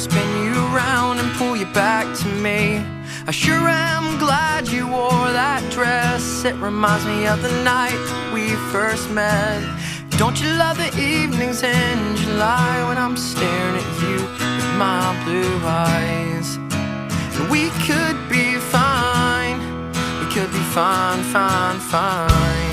spin you around and pull you back to me. I sure am glad you wore that dress. It reminds me of the night we first met. Don't you love the evenings in July when I'm staring at you with my blue eyes? And we could be fine, we could be fine, fine, fine.